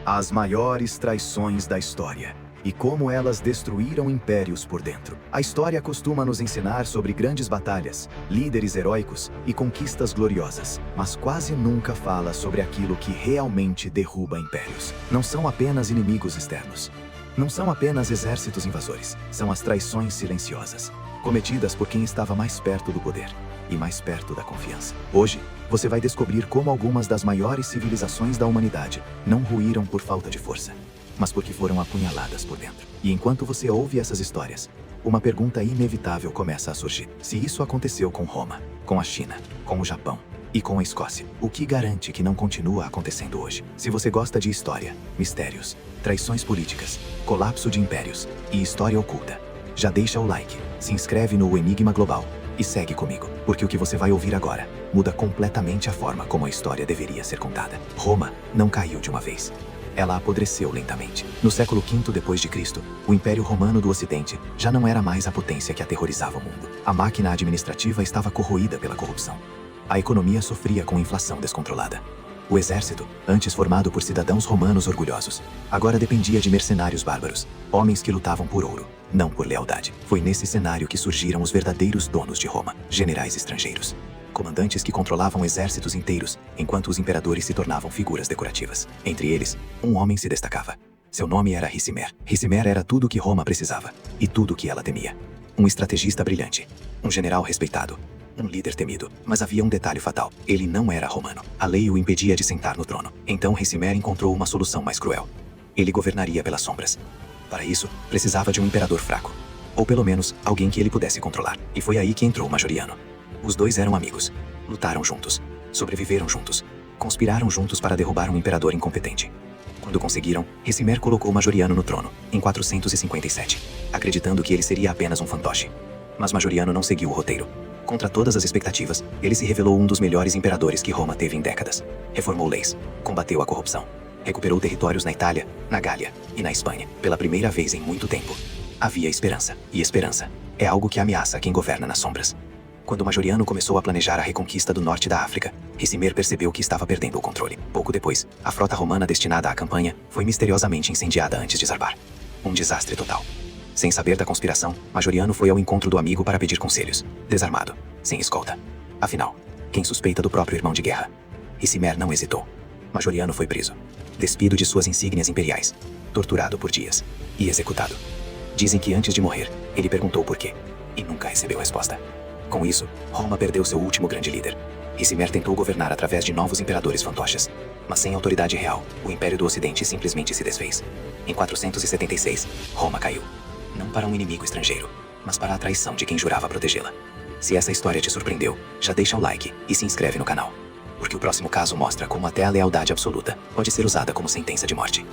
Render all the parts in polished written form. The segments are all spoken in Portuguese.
As maiores traições da história e como elas destruíram impérios por dentro. A história costuma nos ensinar sobre grandes batalhas, líderes heróicos e conquistas gloriosas, mas quase nunca fala sobre aquilo que realmente derruba impérios. Não são apenas inimigos externos. Não são apenas exércitos invasores. São as traições silenciosas, cometidas por quem estava mais perto do poder e mais perto da confiança. Hoje, você vai descobrir como algumas das maiores civilizações da humanidade não ruíram por falta de força, mas porque foram apunhaladas por dentro. E enquanto você ouve essas histórias, uma pergunta inevitável começa a surgir. Se isso aconteceu com Roma, com a China, com o Japão e com a Escócia, o que garante que não continua acontecendo hoje? Se você gosta de história, mistérios, traições políticas, colapso de impérios e história oculta, já deixa o like, se inscreve no Enigma Global e segue comigo, porque o que você vai ouvir agora muda completamente a forma como a história deveria ser contada. Roma não caiu de uma vez. Ela apodreceu lentamente. No século V d.C., o Império Romano do Ocidente já não era mais a potência que aterrorizava o mundo. A máquina administrativa estava corroída pela corrupção. A economia sofria com inflação descontrolada. O exército, antes formado por cidadãos romanos orgulhosos, agora dependia de mercenários bárbaros, homens que lutavam por ouro, não por lealdade. Foi nesse cenário que surgiram os verdadeiros donos de Roma, generais estrangeiros. Comandantes que controlavam exércitos inteiros, enquanto os imperadores se tornavam figuras decorativas. Entre eles, um homem se destacava. Seu nome era Ricimer. Ricimer era tudo o que Roma precisava, e tudo o que ela temia. Um estrategista brilhante, um general respeitado, um líder temido. Mas havia um detalhe fatal: ele não era romano. A lei o impedia de sentar no trono. Então Ricimer encontrou uma solução mais cruel. Ele governaria pelas sombras. Para isso, precisava de um imperador fraco, ou pelo menos alguém que ele pudesse controlar. E foi aí que entrou Majoriano. Os dois eram amigos, lutaram juntos, sobreviveram juntos, conspiraram juntos para derrubar um imperador incompetente. Quando conseguiram, Ricimer colocou Majoriano no trono, em 457, acreditando que ele seria apenas um fantoche. Mas Majoriano não seguiu o roteiro. Contra todas as expectativas, ele se revelou um dos melhores imperadores que Roma teve em décadas. Reformou leis, combateu a corrupção, recuperou territórios na Itália, na Gália e na Espanha. Pela primeira vez em muito tempo, havia esperança. E esperança é algo que ameaça quem governa nas sombras. Quando Majoriano começou a planejar a reconquista do norte da África, Ricimer percebeu que estava perdendo o controle. Pouco depois, a frota romana destinada à campanha foi misteriosamente incendiada antes de zarpar. Um desastre total. Sem saber da conspiração, Majoriano foi ao encontro do amigo para pedir conselhos, desarmado, sem escolta. Afinal, quem suspeita do próprio irmão de guerra? Ricimer não hesitou. Majoriano foi preso, despido de suas insígnias imperiais, torturado por dias e executado. Dizem que antes de morrer, ele perguntou por quê, e nunca recebeu resposta. Com isso, Roma perdeu seu último grande líder. Ricimer tentou governar através de novos imperadores fantoches, mas sem autoridade real, o Império do Ocidente simplesmente se desfez. Em 476, Roma caiu. Não para um inimigo estrangeiro, mas para a traição de quem jurava protegê-la. Se essa história te surpreendeu, já deixa o like e se inscreve no canal, porque o próximo caso mostra como até a lealdade absoluta pode ser usada como sentença de morte.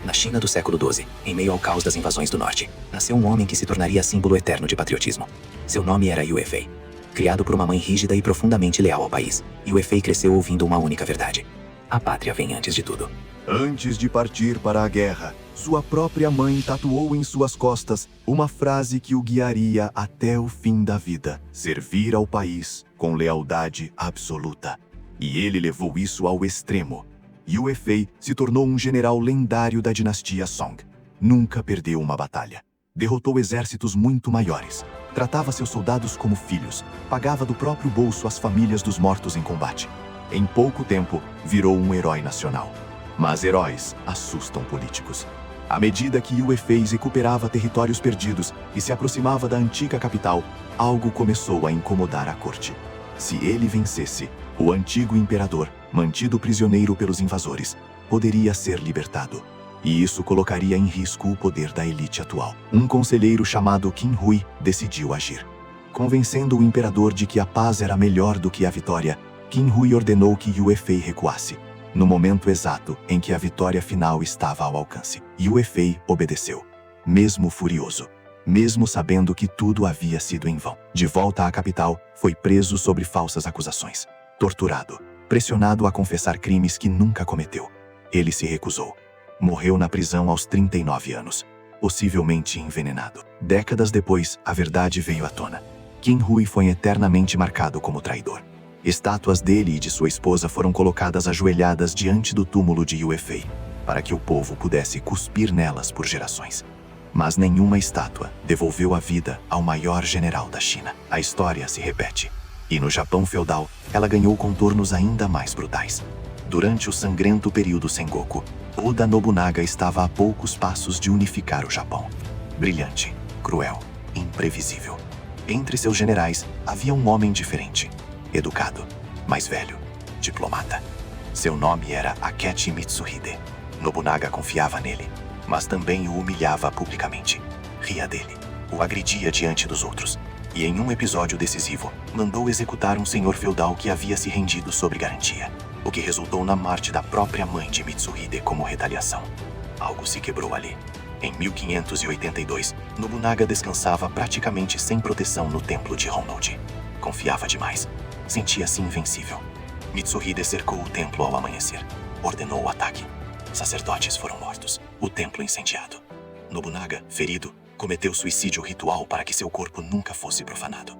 Na China do século XII, em meio ao caos das invasões do norte, nasceu um homem que se tornaria símbolo eterno de patriotismo. Seu nome era Yue Fei. Criado por uma mãe rígida e profundamente leal ao país, Yue Fei cresceu ouvindo uma única verdade: a pátria vem antes de tudo. Antes de partir para a guerra, sua própria mãe tatuou em suas costas uma frase que o guiaria até o fim da vida: servir ao país com lealdade absoluta. E ele levou isso ao extremo. Yue Fei se tornou um general lendário da dinastia Song. Nunca perdeu uma batalha. Derrotou exércitos muito maiores. Tratava seus soldados como filhos. Pagava do próprio bolso as famílias dos mortos em combate. Em pouco tempo, virou um herói nacional. Mas heróis assustam políticos. À medida que Yue Fei recuperava territórios perdidos e se aproximava da antiga capital, algo começou a incomodar a corte. Se ele vencesse, o antigo imperador, mantido prisioneiro pelos invasores, poderia ser libertado. E isso colocaria em risco o poder da elite atual. Um conselheiro chamado Qin Hui decidiu agir. Convencendo o imperador de que a paz era melhor do que a vitória, Qin Hui ordenou que Yue Fei recuasse, no momento exato em que a vitória final estava ao alcance. Yue Fei obedeceu, mesmo furioso, mesmo sabendo que tudo havia sido em vão. De volta à capital, foi preso sob falsas acusações, torturado, pressionado a confessar crimes que nunca cometeu. Ele se recusou. Morreu na prisão aos 39 anos, possivelmente envenenado. Décadas depois, a verdade veio à tona. Qin Hui foi eternamente marcado como traidor. Estátuas dele e de sua esposa foram colocadas ajoelhadas diante do túmulo de Yue Fei. para que o povo pudesse cuspir nelas por gerações. Mas nenhuma estátua devolveu a vida ao maior general da China. A história se repete. E no Japão feudal, ela ganhou contornos ainda mais brutais. Durante o sangrento período Sengoku, Oda Nobunaga estava a poucos passos de unificar o Japão. Brilhante, cruel, imprevisível. Entre seus generais havia um homem diferente, educado, mais velho, diplomata. Seu nome era Akechi Mitsuhide. Nobunaga confiava nele, mas também o humilhava publicamente. Ria dele, o agredia diante dos outros. E em um episódio decisivo, mandou executar um senhor feudal que havia se rendido sob garantia, o que resultou na morte da própria mãe de Mitsuhide como retaliação. Algo se quebrou ali. Em 1582, Nobunaga descansava praticamente sem proteção no templo de Honnoji. Confiava demais. Sentia-se invencível. Mitsuhide cercou o templo ao amanhecer. Ordenou o ataque. Sacerdotes foram mortos. O templo incendiado. Nobunaga, ferido, cometeu suicídio ritual para que seu corpo nunca fosse profanado.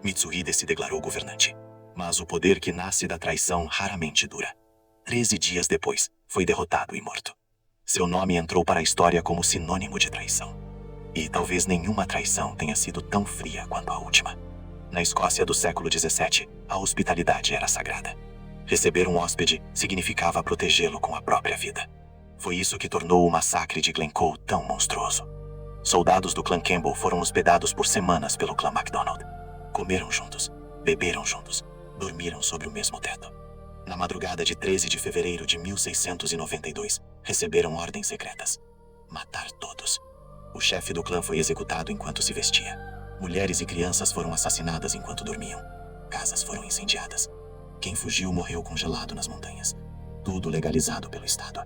Mitsuhide se declarou governante. Mas o poder que nasce da traição raramente dura. 13 dias depois, foi derrotado e morto. Seu nome entrou para a história como sinônimo de traição. E talvez nenhuma traição tenha sido tão fria quanto a última. Na Escócia do século XVII, a hospitalidade era sagrada. Receber um hóspede significava protegê-lo com a própria vida. Foi isso que tornou o massacre de Glencoe tão monstruoso. Soldados do clã Campbell foram hospedados por semanas pelo clã MacDonald. Comeram juntos, beberam juntos, dormiram sobre o mesmo teto. Na madrugada de 13 de fevereiro de 1692, receberam ordens secretas. Matar todos. O chefe do clã foi executado enquanto se vestia. Mulheres e crianças foram assassinadas enquanto dormiam. Casas foram incendiadas. Quem fugiu morreu congelado nas montanhas. Tudo legalizado pelo Estado.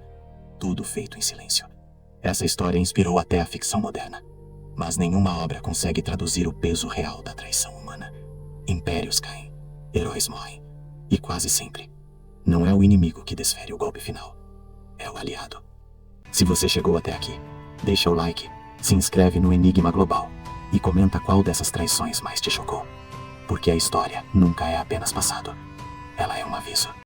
Tudo feito em silêncio. Essa história inspirou até a ficção moderna. Mas nenhuma obra consegue traduzir o peso real da traição humana. Impérios caem. Heróis morrem. E quase sempre, não é o inimigo que desfere o golpe final. É o aliado. Se você chegou até aqui, deixa o like, se inscreve no Enigma Global e comenta qual dessas traições mais te chocou. Porque a história nunca é apenas passado. Ela é um aviso.